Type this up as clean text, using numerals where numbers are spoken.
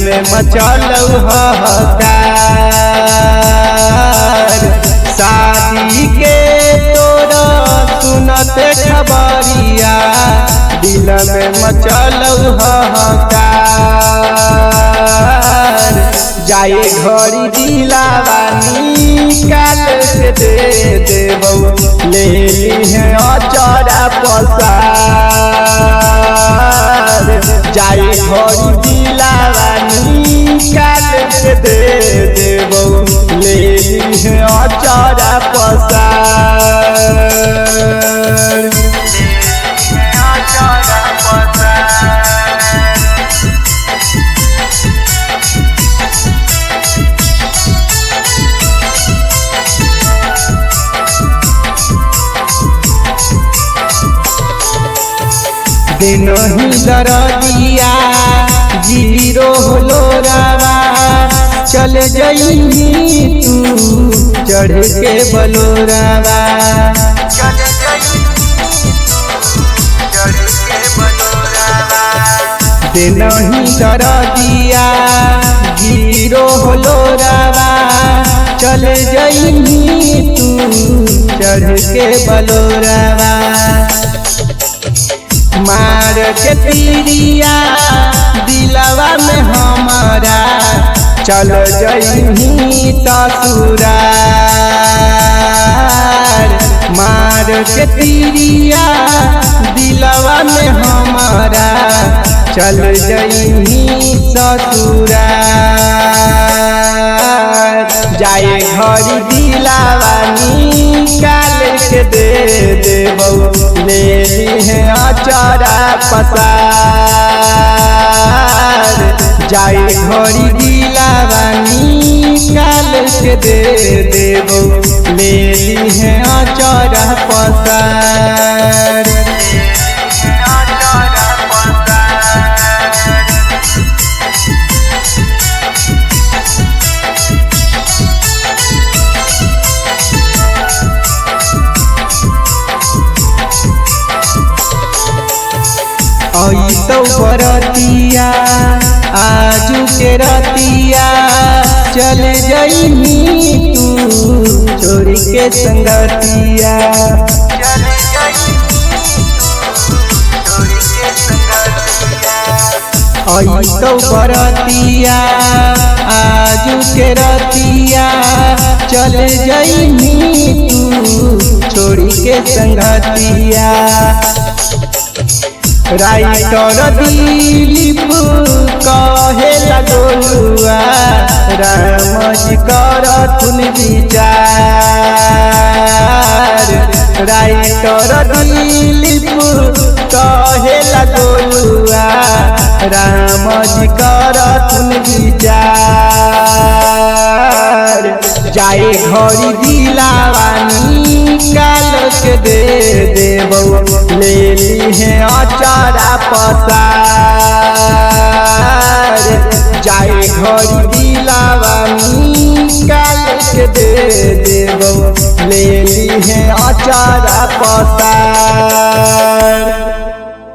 में मचलौ हाहाकार। शादी के तोरा सुनते खबरिया दिल में मचलौ हाहाकार। जाए घड़ी दिलावा निकाल के दे देबौ ले लीहे अचरा पसार। जाए घड़ी दिलावा निकाल के दे देबौ ले लीहे अचरा पसार। दिनहि दरदिया जीरो होलो रावा। चल जइनी तू चढ़ के बलोरावा। दिनहि दरदिया जीरो होलो रावा। चल जइनी तू चढ़ के बलोरावा। मार के तीरिया दिलवा में हमारा चल जइनी ससुरार। मार के तीरिया दिलवा में हमारा चल जइनी ससुरार। जाए घड़ी दिलावा निकाल के दे देबौ ले लीहे अचरा पसार। जाए घड़ी दिलावा निकाल के दे देबौ ले लीहे अचरा पसार। तो बरतिया आजू के रतिया चल जइनी तू छोड़ के संगतिया। तो बरतिया आजू के रतिया चल जइनी तू छोड़ के संगतिया। राइटर दिलीप कहे लगोलुआ राम जी करथुन विचार। राइटर दिलीप कहे लगोलुआ राम जी करथुन विचार। जाए घड़ी दिलावा निकाल के दे देबौ ले लीहे अचरा पसार। जाए घड़ी दिलावा निकाल के दे देबौ ले लीहे अचरा पसार।